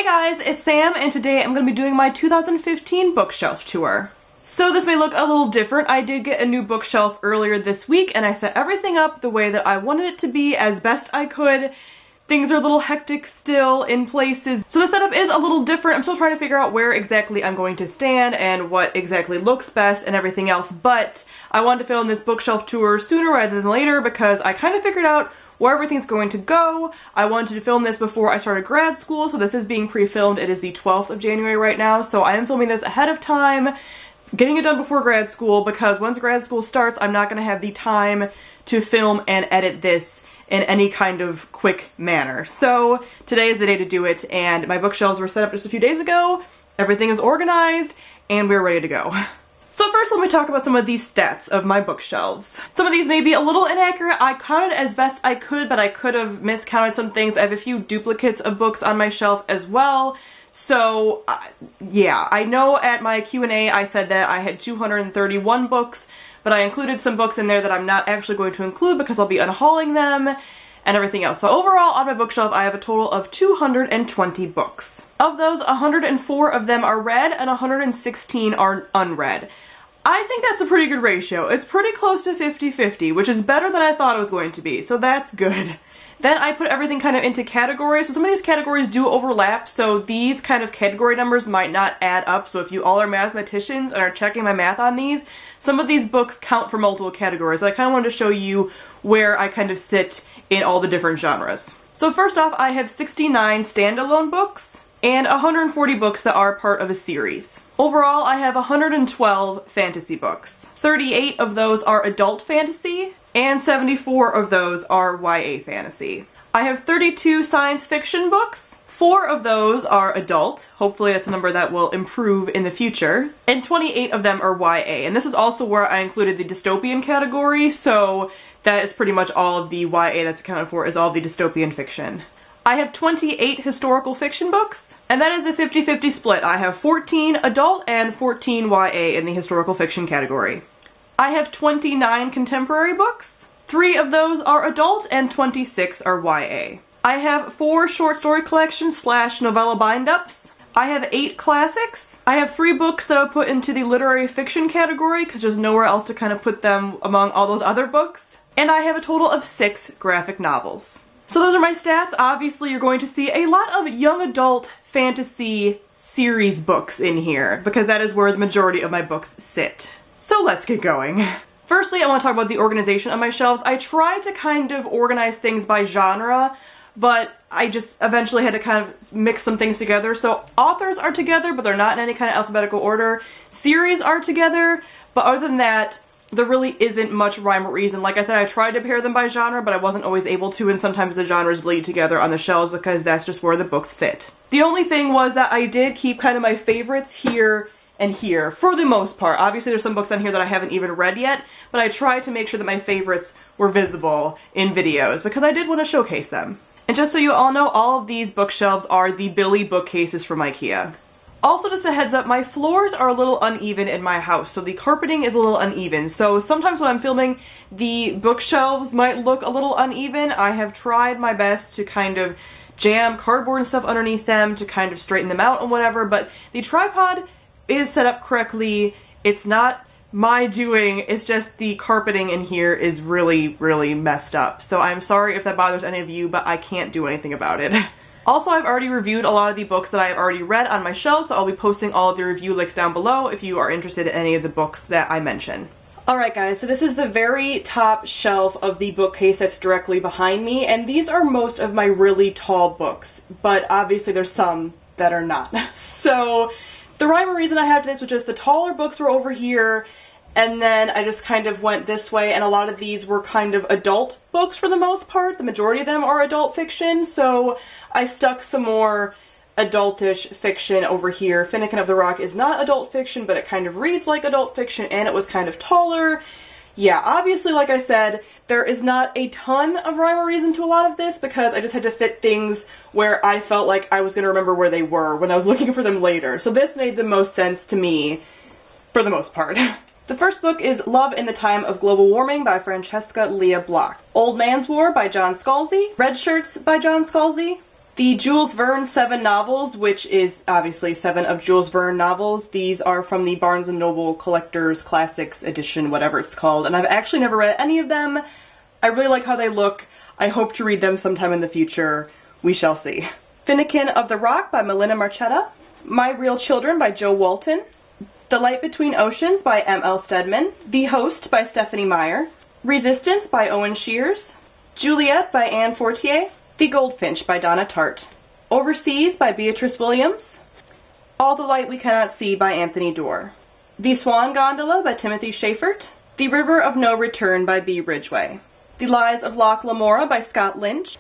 Hey guys, it's Sam, and today I'm going to be doing my 2015 bookshelf tour. So this may look a little different. I did get a new bookshelf earlier this week, and I set everything up the way that I wanted it to be as best I could. Things are a little hectic still in places, so the setup is a little different. I'm still trying to figure out where exactly I'm going to stand and what exactly looks best and everything else, but I wanted to film this bookshelf tour sooner rather than later because I kind of figured out where everything's going to go. I wanted to film this before I started grad school, so this is being pre-filmed. It is the 12th of January right now, so I am filming this ahead of time, getting it done before grad school, because once grad school starts, I'm not going to have the time to film and edit this in any kind of quick manner. So today is the day to do it, and my bookshelves were set up just a few days ago. Everything is organized, and we're ready to go. So first let me talk about some of these stats of my bookshelves. Some of these may be a little inaccurate. I counted as best I could, but I could have miscounted some things. I have a few duplicates of books on my shelf as well. So yeah, I know at my Q&A I said that I had 231 books, but I included some books in there that I'm not actually going to include because I'll be unhauling them and everything else. So overall on my bookshelf I have a total of 220 books. Of those, 104 of them are read and 116 are unread. I think that's a pretty good ratio. It's pretty close to 50-50, which is better than I thought it was going to be, so that's good. Then I put everything kind of into categories, so some of these categories do overlap, so these kind of category numbers might not add up, so if you all are mathematicians and are checking my math on these, some of these books count for multiple categories, so I kind of wanted to show you where I kind of sit in all the different genres. So first off, I have 69 standalone books and 140 books that are part of a series. Overall, I have 112 fantasy books. 38 of those are adult fantasy, and 74 of those are YA fantasy. I have 32 science fiction books. 4 of those are adult, hopefully that's a number that will improve in the future, and 28 of them are YA, and this is also where I included the dystopian category, so that is pretty much all of the YA that's accounted for is all the dystopian fiction. I have 28 historical fiction books, and that is a 50-50 split. I have 14 adult and 14 YA in the historical fiction category. I have 29 contemporary books. 3 of those are adult and 26 are YA. I have 4 short story collections / novella bind-ups. I have 8 classics. I have 3 books that I put into the literary fiction category because there's nowhere else to kind of put them among all those other books. And I have a total of 6 graphic novels. So those are my stats. Obviously you're going to see a lot of young adult fantasy series books in here because that is where the majority of my books sit. So let's get going. Firstly, I want to talk about the organization of my shelves. I tried to kind of organize things by genre, but I just eventually had to kind of mix some things together. So authors are together, but they're not in any kind of alphabetical order. Series are together, but other than that, there really isn't much rhyme or reason. Like I said, I tried to pair them by genre, but I wasn't always able to, and sometimes the genres bleed together on the shelves because that's just where the books fit. The only thing was that I did keep kind of my favorites here and here, for the most part. Obviously there's some books on here that I haven't even read yet, but I tried to make sure that my favorites were visible in videos because I did want to showcase them. And just so you all know, all of these bookshelves are the Billy bookcases from Micah. Also, just a heads up, my floors are a little uneven in my house, so the carpeting is a little uneven. So sometimes when I'm filming, the bookshelves might look a little uneven. I have tried my best to kind of jam cardboard and stuff underneath them to kind of straighten them out and whatever, but the tripod is set up correctly. It's not my doing, it's just the carpeting in here is really, really messed up. So I'm sorry if that bothers any of you, but I can't do anything about it. Also, I've already reviewed a lot of the books that I've already read on my shelf, so I'll be posting all of the review links down below if you are interested in any of the books that I mention. Alright guys, so this is the very top shelf of the bookcase that's directly behind me, and these are most of my really tall books, but obviously there's some that are not. So the rhyme or reason I have to this was just the taller books were over here, and then I just kind of went this way, and a lot of these were kind of adult books for the most part. The majority of them are adult fiction, so I stuck some more adultish fiction over here. Finnegan of the Rock is not adult fiction, but it kind of reads like adult fiction, and it was kind of taller. Yeah, obviously, like I said, there is not a ton of rhyme or reason to a lot of this because I just had to fit things where I felt like I was going to remember where they were when I was looking for them later. So this made the most sense to me, for the most part. The first book is Love in the Time of Global Warming by Francesca Leah Block. Old Man's War by John Scalzi. Red Shirts by John Scalzi. The Jules Verne 7 novels, which is obviously 7 of Jules Verne novels. These are from the Barnes & Noble Collector's Classics Edition, whatever it's called, and I've actually never read any of them. I really like how they look. I hope to read them sometime in the future. We shall see. Finnegan of the Rock by Melina Marchetta. My Real Children by Jo Walton. The Light Between Oceans by M.L. Stedman. The Host by Stephanie Meyer. Resistance by Owen Shears. Juliet by Anne Fortier. The Goldfinch by Donna Tartt. Overseas by Beatrice Williams. All the Light We Cannot See by Anthony Doerr. The Swan Gondola by Timothy Schaeffert. The River of No Return by B. Ridgway. The Lies of Locke Lamora by Scott Lynch.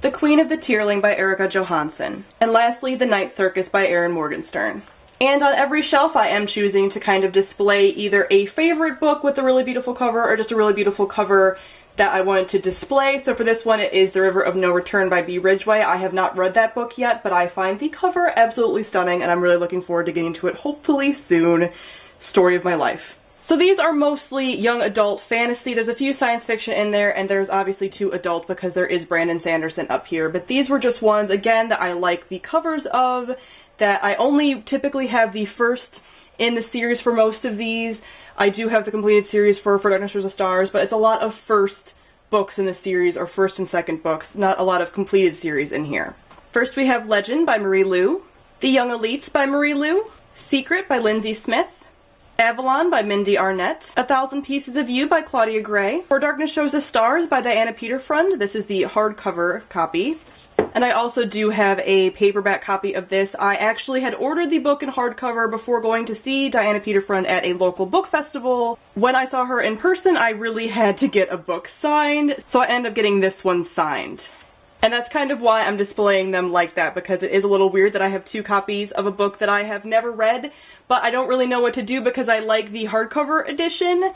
The Queen of the Tierling by Erica Johansson. And lastly, The Night Circus by Erin Morgenstern. And on every shelf I am choosing to kind of display either a favorite book with a really beautiful cover or just a really beautiful cover that I wanted to display. So for this one, it is The River of No Return by B. Ridgway. I have not read that book yet, but I find the cover absolutely stunning, and I'm really looking forward to getting to it hopefully soon. Story of my life. So these are mostly young adult fantasy. There's a few science fiction in there, and there's obviously 2 adult because there is Brandon Sanderson up here. But these were just ones, again, that I like the covers of, that I only typically have the first in the series for most of these. I do have the completed series for Darkness Through the Stars, but it's a lot of first books in the series, or first and second books, not a lot of completed series in here. First we have Legend by Marie Lu, The Young Elites by Marie Lu, Secret by Lindsay Smith, Avalon by Mindy Arnett, A Thousand Pieces of You by Claudia Gray, For Darkness Shows the Stars by Diana Peterfront. This is the hardcover copy. And I also do have a paperback copy of this. I actually had ordered the book in hardcover before going to see Diana Peterfront at a local book festival. When I saw her in person, I really had to get a book signed, so I ended up getting this one signed. And that's kind of why I'm displaying them like that, because it is a little weird that I have 2 copies of a book that I have never read, but I don't really know what to do because I like the hardcover edition,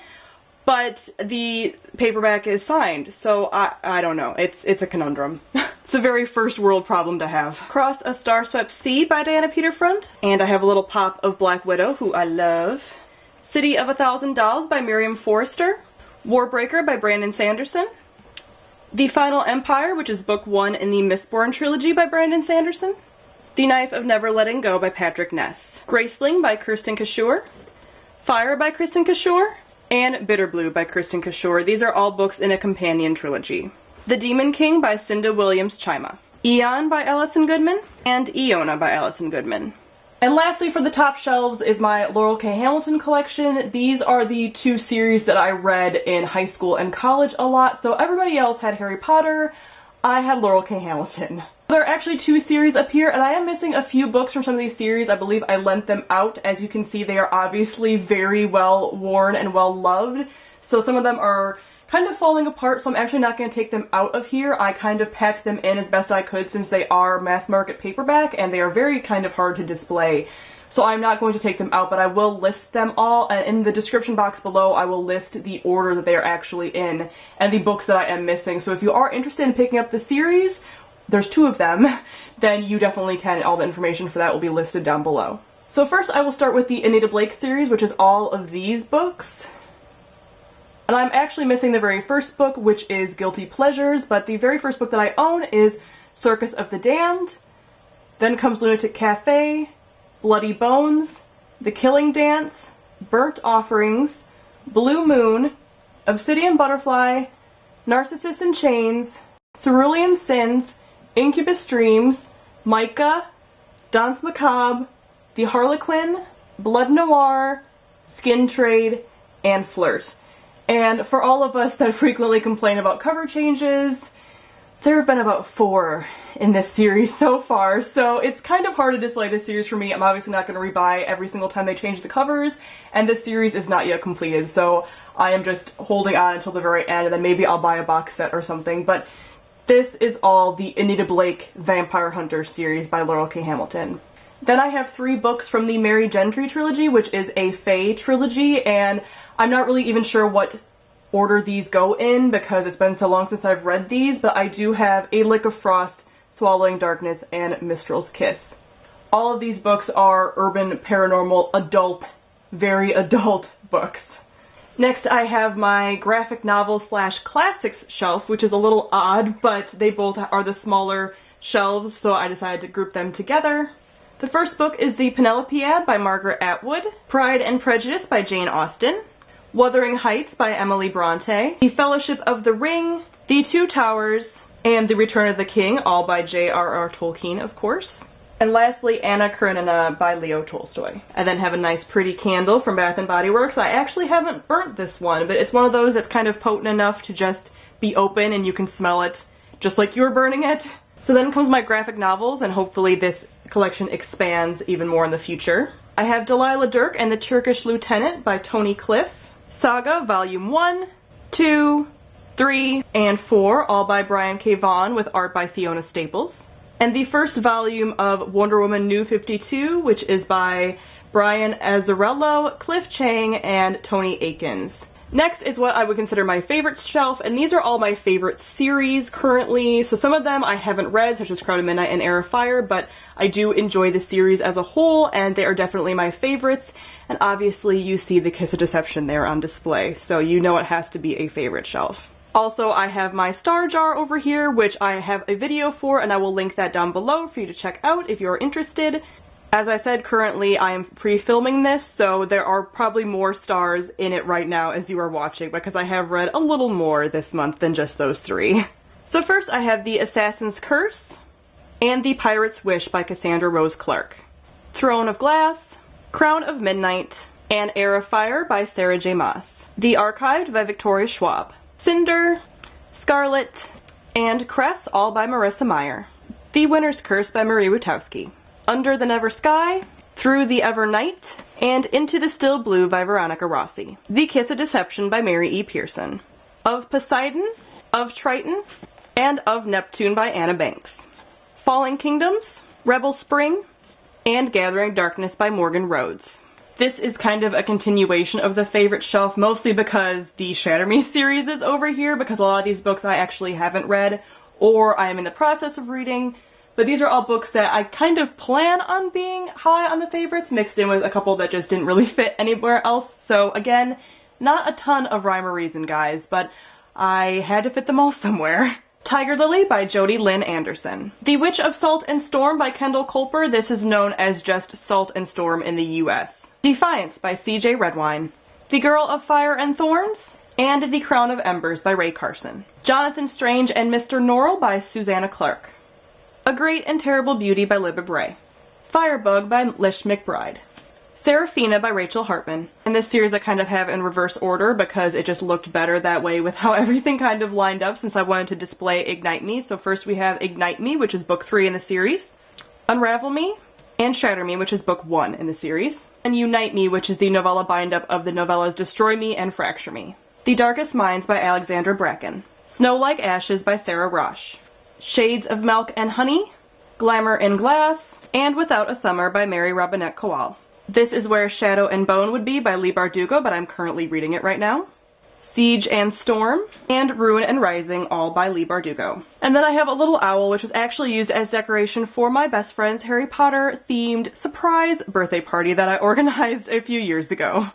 but the paperback is signed, so I don't know. It's a conundrum. It's a very first world problem to have. Cross a Star-Swept Sea by Diana Peterfront. And I have a little pop of Black Widow, who I love. City of a Thousand Dolls by Miriam Forrester. Warbreaker by Brandon Sanderson. The Final Empire, which is book 1 in the Mistborn trilogy by Brandon Sanderson. The Knife of Never Letting Go by Patrick Ness. Graceling by Kirsten Cashore. Fire by Kristen Cashore. And Bitter Blue by Kristen Cashore. These are all books in a companion trilogy. The Demon King by Cinda Williams Chima. Eon by Allison Goodman. And Iona by Allison Goodman. And lastly, for the top shelves is my Laurel K. Hamilton collection. These are the 2 series that I read in high school and college a lot. So everybody else had Harry Potter. I had Laurel K. Hamilton. There are actually 2 series up here, and I am missing a few books from some of these series. I believe I lent them out. As you can see, they are obviously very well worn and well loved. So some of them are kind of falling apart, so I'm actually not going to take them out of here. I kind of packed them in as best I could since they are mass market paperback and they are very kind of hard to display. So I'm not going to take them out, but I will list them all, and in the description box below I will list the order that they are actually in and the books that I am missing. So if you are interested in picking up the series, there's 2 of them, then you definitely can. All the information for that will be listed down below. So first I will start with the Anita Blake series, which is all of these books. And I'm actually missing the very first book, which is Guilty Pleasures, but the very first book that I own is Circus of the Damned. Then comes Lunatic Cafe, Bloody Bones, The Killing Dance, Burnt Offerings, Blue Moon, Obsidian Butterfly, Narcissus in Chains, Cerulean Sins, Incubus Dreams, Micah, Danse Macabre, The Harlequin, Blood Noir, Skin Trade, and Flirt. And for all of us that frequently complain about cover changes, there have been about 4 in this series so far, so it's kind of hard to display this series for me. I'm obviously not going to rebuy every single time they change the covers, and this series is not yet completed, so I am just holding on until the very end, and then maybe I'll buy a box set or something. But this is all the Anita Blake Vampire Hunter series by Laurel K. Hamilton. Then I have 3 books from the Mary Gentry trilogy, which is a Fae trilogy, and I'm not really even sure what order these go in because it's been so long since I've read these, but I do have A Lick of Frost, Swallowing Darkness, and Mistral's Kiss. All of these books are urban, paranormal, adult, very adult books. Next I have my graphic novel / classics shelf, which is a little odd, but they both are the smaller shelves, so I decided to group them together. The first book is The Penelope Ad by Margaret Atwood, Pride and Prejudice by Jane Austen, Wuthering Heights by Emily Bronte, The Fellowship of the Ring, The Two Towers, and The Return of the King, all by J.R.R. Tolkien, of course. And lastly, Anna Karenina by Leo Tolstoy. I then have a nice pretty candle from Bath & Body Works. I actually haven't burnt this one, but it's one of those that's kind of potent enough to just be open and you can smell it just like you were burning it. So then comes my graphic novels, and hopefully this collection expands even more in the future. I have Delilah Dirk and the Turkish Lieutenant by Tony Cliff, Saga Volume 1, 2, 3, and 4, all by Brian K. Vaughan with art by Fiona Staples. And the first volume of Wonder Woman New 52, which is by Brian Azzarello, Cliff Chang, and Tony Akins. Next is what I would consider my favorite shelf, and these are all my favorite series currently. So some of them I haven't read, such as Crowd of Midnight and Heir of Fire, but I do enjoy the series as a whole, and they are definitely my favorites. And obviously you see the Kiss of Deception there on display, so you know it has to be a favorite shelf. Also, I have my Star Jar over here, which I have a video for, and I will link that down below for you to check out if you're interested. As I said, currently I am pre-filming this, so there are probably more stars in it right now as you are watching, because I have read a little more this month than just those three. So first I have The Assassin's Curse, and The Pirate's Wish by Cassandra Rose Clarke, Throne of Glass, Crown of Midnight, and Heir of Fire by Sarah J. Maas, The Archived by Victoria Schwab, Cinder, Scarlet, and Cress, all by Marissa Meyer. The Winter's Curse by Marie Witowski. Under the Never Sky, Through the Ever Night, and Into the Still Blue by Veronica Rossi. The Kiss of Deception by Mary E. Pearson. Of Poseidon, of Triton, and of Neptune by Anna Banks. Falling Kingdoms, Rebel Spring, and Gathering Darkness by Morgan Rhodes. This is kind of a continuation of the favorite shelf, mostly because the Shatter Me series is over here, because a lot of these books I actually haven't read, or I am in the process of reading. But these are all books that I kind of plan on being high on the favorites, mixed in with a couple that just didn't really fit anywhere else. So again, not a ton of rhyme or reason, guys, but I had to fit them all somewhere. Tiger Lily by Jodi Lynn Anderson. The Witch of Salt and Storm by Kendall Culper. This is known as just Salt and Storm in the US. Defiance by C.J. Redwine. The Girl of Fire and Thorns, and The Crown of Embers by Ray Carson. Jonathan Strange and Mr. Norrell by Susanna Clarke. A Great and Terrible Beauty by Libba Bray. Firebug by Lish McBride. Seraphina by Rachel Hartman. And this series I kind of have in reverse order because it just looked better that way with how everything kind of lined up, since I wanted to display Ignite Me. So first we have Ignite Me, which is book 3 in the series. Unravel Me, and Shatter Me, which is book 1 in the series. And Unite Me, which is the novella bind-up of the novellas Destroy Me and Fracture Me. The Darkest Minds by Alexandra Bracken. Snow Like Ashes by Sarah Rosh. Shades of Milk and Honey, Glamour in Glass, and Without a Summer by Mary Robinette Kowal. This is Where Shadow and Bone Would Be by Leigh Bardugo, but I'm currently reading it right now. Siege and Storm, and Ruin and Rising, all by Leigh Bardugo. And then I have a little owl, which was actually used as decoration for my best friend's Harry Potter themed surprise birthday party that I organized a few years ago.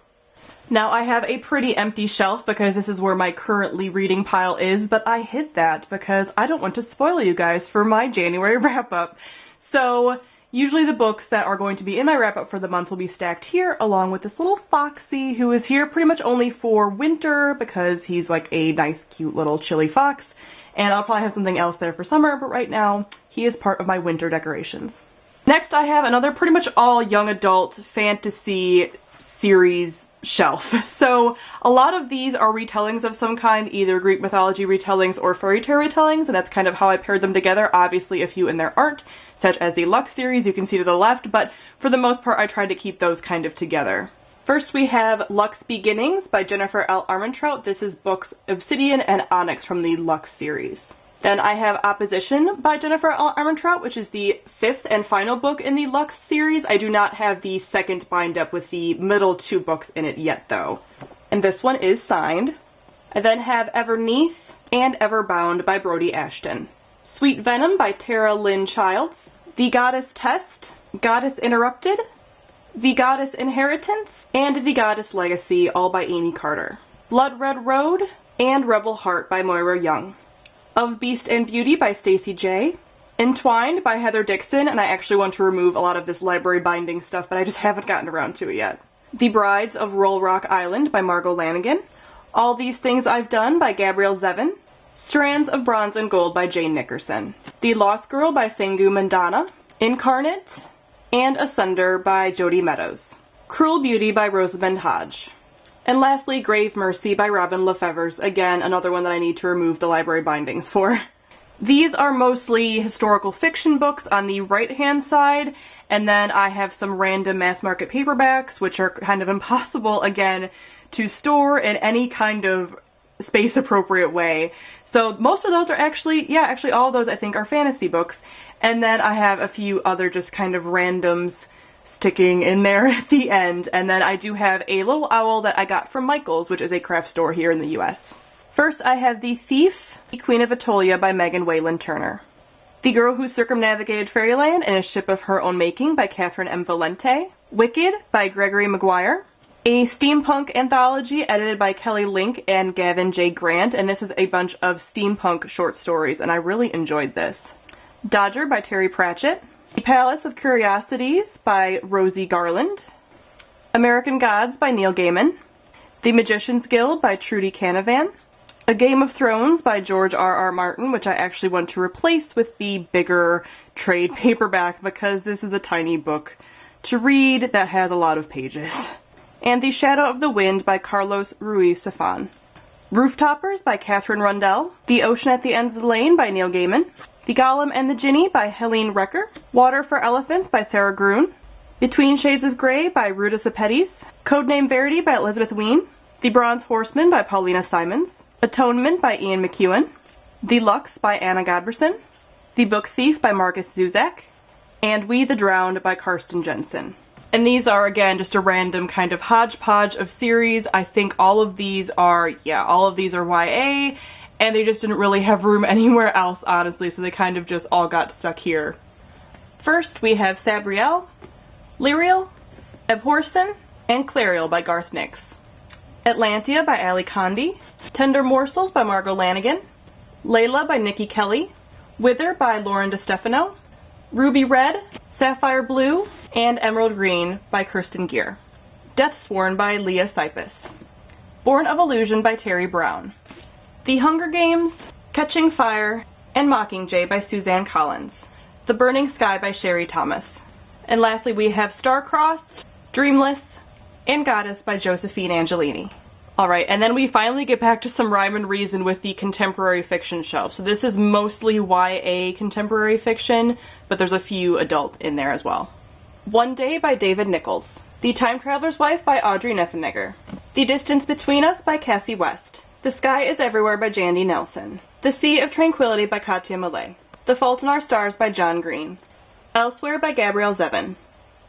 Now I have a pretty empty shelf because this is where my currently reading pile is, but I hid that because I don't want to spoil you guys for my January wrap-up. So usually the books that are going to be in my wrap-up for the month will be stacked here, along with this little Foxy, who is here pretty much only for winter because he's like a nice, cute little chilly fox. And I'll probably have something else there for summer, but right now he is part of my winter decorations. Next I have another pretty much all young adult fantasy series shelf. So a lot of these are retellings of some kind, either Greek mythology retellings or fairy tale retellings, and that's kind of how I paired them together. Obviously a few in there aren't, such as the Lux series you can see to the left, but for the most part I tried to keep those kind of together. First we have Lux Beginnings by Jennifer L. Armentrout. This is books Obsidian and Onyx from the Lux series. Then I have Opposition by Jennifer L. Armentrout, which is the 5th and final book in the Lux series. I do not have the second bind-up with the middle 2 books in it yet, though. And this one is signed. I then have Everneath and Everbound by Brody Ashton. Sweet Venom by Tara Lynn Childs. The Goddess Test, Goddess Interrupted, The Goddess Inheritance, and The Goddess Legacy, all by Amy Carter. Blood Red Road and Rebel Heart by Moira Young. Of Beast and Beauty by Stacey J. Entwined by Heather Dixon, and I actually want to remove a lot of this library binding stuff, but I just haven't gotten around to it yet. The Brides of Roll Rock Island by Margot Lanigan. All These Things I've Done by Gabrielle Zevin. Strands of Bronze and Gold by Jane Nickerson. The Lost Girl by Sangu Mandana. Incarnate and Asunder by Jody Meadows. Cruel Beauty by Rosamund Hodge. And lastly, Grave Mercy by Robin Lefevers. Again, another one that I need to remove the library bindings for. These are mostly historical fiction books on the right-hand side, and then I have some random mass market paperbacks, which are kind of impossible, again, to store in any kind of space-appropriate way. So most of those are actually all of those I think are fantasy books. And then I have a few other just kind of randoms sticking in there at the end. And then I do have a little owl that I got from Michael's, which is a craft store here in the US. First, I have The Thief, The Queen of Atolia by Megan Wayland Turner. The Girl Who Circumnavigated Fairyland in a Ship of Her Own Making by Catherine M. Valente. Wicked by Gregory Maguire. A steampunk anthology edited by Kelly Link and Gavin J. Grant, and this is a bunch of steampunk short stories, and I really enjoyed this. Dodger by Terry Pratchett. The Palace of Curiosities by Rosie Garland. American Gods by Neil Gaiman. The Magician's Guild by Trudy Canavan. A Game of Thrones by George R.R. Martin, which I actually want to replace with the bigger trade paperback because this is a tiny book to read that has a lot of pages. And The Shadow of the Wind by Carlos Ruiz Zafón. Rooftoppers by Catherine Rundell. The Ocean at the End of the Lane by Neil Gaiman. The Golem and the Jinni by Helene Recker. Water for Elephants by Sarah Gruen. Between Shades of Grey by Ruta Sepetys. Codename Verity by Elizabeth Wein. The Bronze Horseman by Paulina Simons. Atonement by Ian McEwan. The Lux by Anna Godberson. The Book Thief by Marcus Zuzak. And We the Drowned by Karsten Jensen. And these are, again, just a random kind of hodgepodge of series. I think all of these are YA, and they just didn't really have room anywhere else, honestly, so they kind of just all got stuck here. First, we have Sabriel, Lyriel, Abhorsen, and Clariel by Garth Nix. Atlantia by Ali Condi. Tender Morsels by Margot Lanigan. Layla by Nikki Kelly. Wither by Lauren DeStefano. Ruby Red, Sapphire Blue, and Emerald Green by Kirsten Gear. Deathsworn by Leah Sipus. Born of Illusion by Terry Brown. The Hunger Games, Catching Fire, and Mockingjay by Suzanne Collins. The Burning Sky by Sherry Thomas. And lastly, we have Star-Crossed, Dreamless, and Goddess by Josephine Angelini. Alright, and then we finally get back to some rhyme and reason with the contemporary fiction shelf. So this is mostly YA contemporary fiction, but there's a few adult in there as well. One Day by David Nichols. The Time Traveler's Wife by Audrey Neffenegger. The Distance Between Us by Cassie West. The Sky is Everywhere by Jandy Nelson. The Sea of Tranquility by Katya Millay. The Fault in Our Stars by John Green. Elsewhere by Gabrielle Zevin.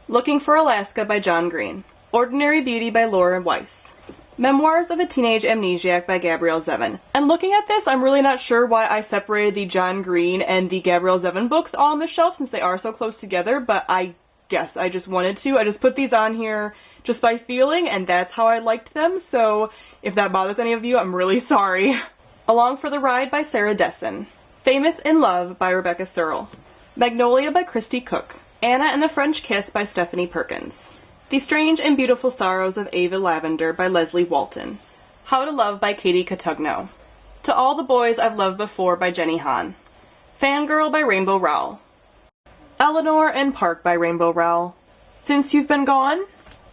Looking for Alaska by John Green. Ordinary Beauty by Laura Weiss. Memoirs of a Teenage Amnesiac by Gabrielle Zevin. And looking at this, I'm really not sure why I separated the John Green and the Gabrielle Zevin books all on the shelf since they are so close together, but I guess I just wanted to. I just put these on here just by feeling, and that's how I liked them, so if that bothers any of you, I'm really sorry. Along for the Ride by Sarah Dessen. Famous in Love by Rebecca Searle. Magnolia by Christy Cook. Anna and the French Kiss by Stephanie Perkins. The Strange and Beautiful Sorrows of Ava Lavender by Leslie Walton. How to Love by Katie Cotugno. To All the Boys I've Loved Before by Jenny Han. Fangirl by Rainbow Rowell. Eleanor and Park by Rainbow Rowell. Since You've Been Gone.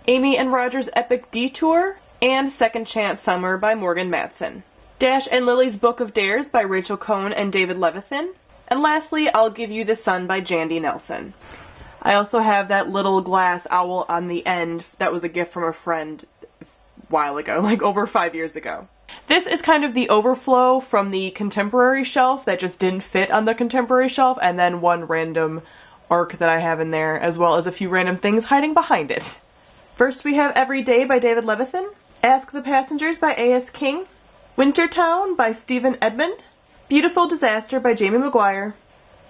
Amy and Roger's Epic Detour. And Second Chance Summer by Morgan Matson. Dash and Lily's Book of Dares by Rachel Cohn and David Levithan. And lastly, I'll Give You the Sun by Jandy Nelson. I also have that little glass owl on the end that was a gift from a friend a while ago, like over 5 years ago. This is kind of the overflow from the contemporary shelf that just didn't fit on the contemporary shelf, and then one random arc that I have in there, as well as a few random things hiding behind it. First we have Every Day by David Levithan, Ask the Passengers by A.S. King, Wintertown by Stephen Edmund, Beautiful Disaster by Jamie Maguire,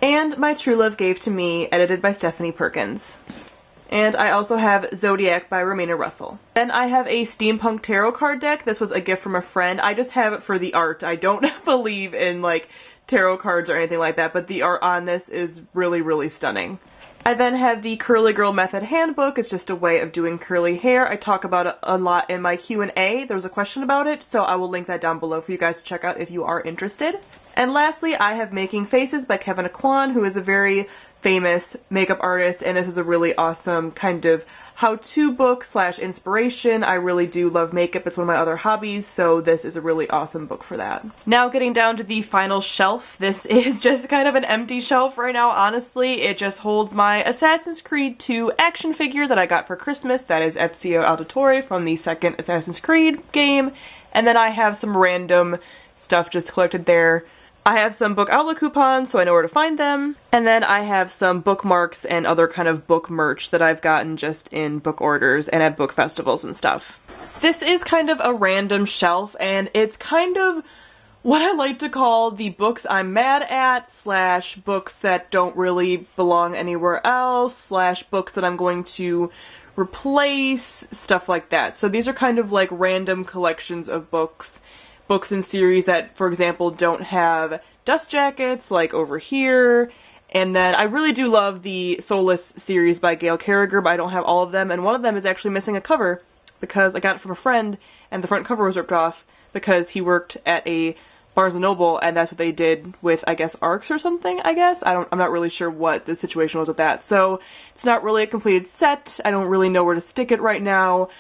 and My True Love Gave to Me, edited by Stephanie Perkins. And I also have Zodiac by Romina Russell. Then I have a steampunk tarot card deck. This was a gift from a friend. I just have it for the art. I don't believe in, like, tarot cards or anything like that, but the art on this is really, really stunning. I then have the Curly Girl Method Handbook. It's just a way of doing curly hair. I talk about it a lot in my Q&A. There was a question about it, so I will link that down below for you guys to check out if you are interested. And lastly, I have Making Faces by Kevin Aquan, who is a very famous makeup artist, and this is a really awesome kind of how-to book slash inspiration. I really do love makeup. It's one of my other hobbies, so this is a really awesome book for that. Now getting down to the final shelf. This is just kind of an empty shelf right now, honestly. It just holds my Assassin's Creed 2 action figure that I got for Christmas. That is Ezio Auditore from the second Assassin's Creed game. And then I have some random stuff just collected there. I have some book outlet coupons, so I know where to find them. And then I have some bookmarks and other kind of book merch that I've gotten just in book orders and at book festivals and stuff. This is kind of a random shelf, and it's kind of what I like to call the books I'm mad at, slash books that don't really belong anywhere else, slash books that I'm going to replace, stuff like that. So these are kind of like random collections of books and series that, for example, don't have dust jackets, like over here. And then I really do love the Soulless series by Gail Carriger, but I don't have all of them, and one of them is actually missing a cover because I got it from a friend and the front cover was ripped off because he worked at a Barnes & Noble, and that's what they did with, I guess, ARCs or something, I guess? I'm not really sure what the situation was with that. So it's not really a completed set. I don't really know where to stick it right now.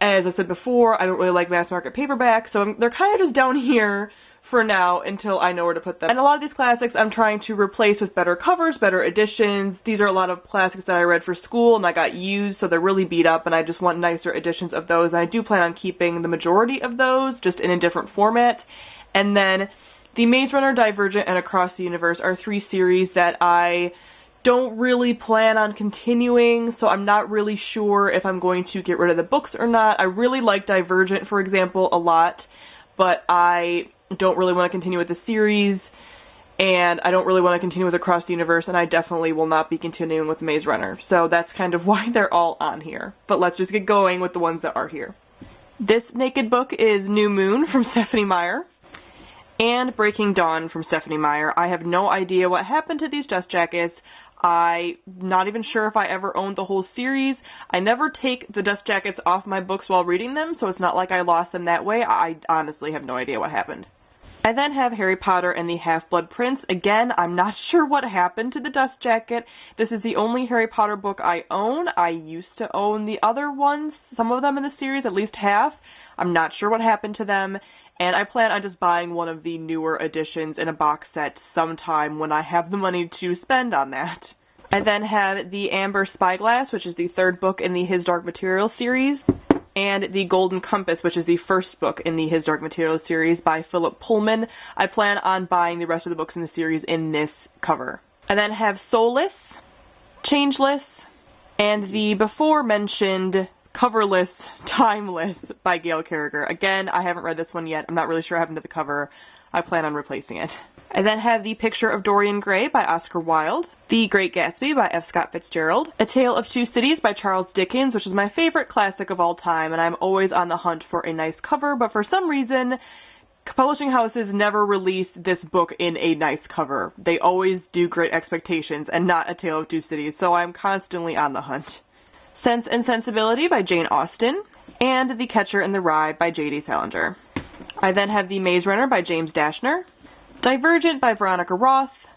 As I said before, I don't really like mass market paperback, so they're kind of just down here for now until I know where to put them. And a lot of these classics I'm trying to replace with better covers, better editions. These are a lot of classics that I read for school and I got used, so they're really beat up, and I just want nicer editions of those. And I do plan on keeping the majority of those, just in a different format. And then the Maze Runner, Divergent, and Across the Universe are 3 series that I don't really plan on continuing, so I'm not really sure if I'm going to get rid of the books or not. I really like Divergent, for example, a lot, but I don't really want to continue with the series, and I don't really want to continue with Across the Universe, and I definitely will not be continuing with Maze Runner. So that's kind of why they're all on here. But let's just get going with the ones that are here. This naked book is New Moon from Stephanie Meyer. And Breaking Dawn from Stephanie Meyer. I have no idea what happened to these dust jackets. I'm not even sure if I ever owned the whole series. I never take the dust jackets off my books while reading them, so it's not like I lost them that way. I honestly have no idea what happened. I then have Harry Potter and the Half-Blood Prince. Again, I'm not sure what happened to the dust jacket. This is the only Harry Potter book I own. I used to own the other ones, some of them in the series, at least half. I'm not sure what happened to them. And I plan on just buying one of the newer editions in a box set sometime when I have the money to spend on that. I then have the Amber Spyglass, which is the 3rd book in the His Dark Materials series, and the Golden Compass, which is the 1st book in the His Dark Materials series by Philip Pullman. I plan on buying the rest of the books in the series in this cover. I then have Soulless, Changeless, and the before-mentioned coverless Timeless by Gail Carriger. Again, I haven't read this one yet. I'm not really sure what happened to the cover. I plan on replacing it. I then have The Picture of Dorian Gray by Oscar Wilde, The Great Gatsby by F. Scott Fitzgerald, A Tale of Two Cities by Charles Dickens, which is my favorite classic of all time, and I'm always on the hunt for a nice cover, but for some reason, publishing houses never release this book in a nice cover. They always do Great Expectations and not A Tale of Two Cities, so I'm constantly on the hunt. Sense and Sensibility by Jane Austen, and The Catcher in the Rye by J.D. Salinger. I then have The Maze Runner by James Dashner, Divergent by Veronica Roth,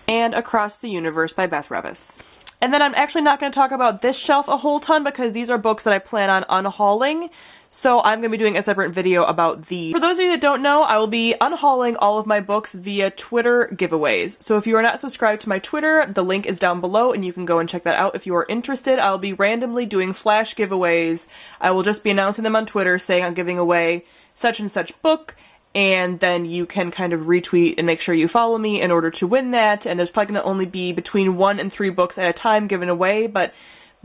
and Across the Universe by Beth Revis. And then I'm actually not going to talk about this shelf a whole ton because these are books that I plan on unhauling, so I'm going to be doing a separate video about these. For those of you that don't know, I will be unhauling all of my books via Twitter giveaways. So if you are not subscribed to my Twitter, the link is down below and you can go and check that out if you are interested. I'll be randomly doing flash giveaways. I will just be announcing them on Twitter saying I'm giving away such and such book, and then you can kind of retweet and make sure you follow me in order to win that. And there's probably going to only be between 1 and 3 books at a time given away, but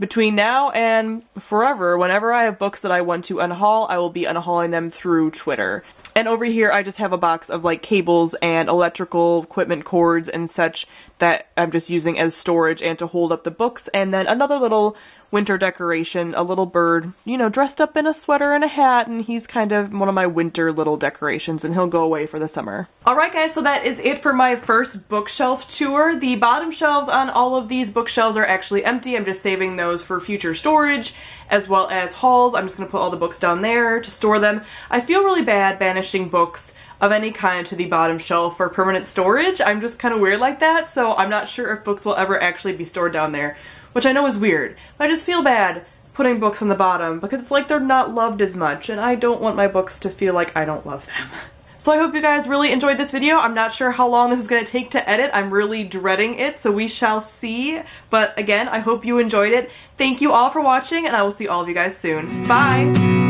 between now and forever, whenever I have books that I want to unhaul, I will be unhauling them through Twitter. And over here I just have a box of like cables and electrical equipment cords and such that I'm just using as storage and to hold up the books, and then another little winter decoration, a little bird, you know, dressed up in a sweater and a hat, and he's kind of one of my winter little decorations, and he'll go away for the summer. Alright guys, so that is it for my first bookshelf tour. The bottom shelves on all of these bookshelves are actually empty. I'm just saving those for future storage, as well as hauls. I'm just going to put all the books down there to store them. I feel really bad banishing books of any kind to the bottom shelf for permanent storage. I'm just kind of weird like that, so I'm not sure if books will ever actually be stored down there, which I know is weird, but I just feel bad putting books on the bottom because it's like they're not loved as much, and I don't want my books to feel like I don't love them. So I hope you guys really enjoyed this video. I'm not sure how long this is going to take to edit. I'm really dreading it, so we shall see. But again, I hope you enjoyed it. Thank you all for watching, and I will see all of you guys soon. Bye!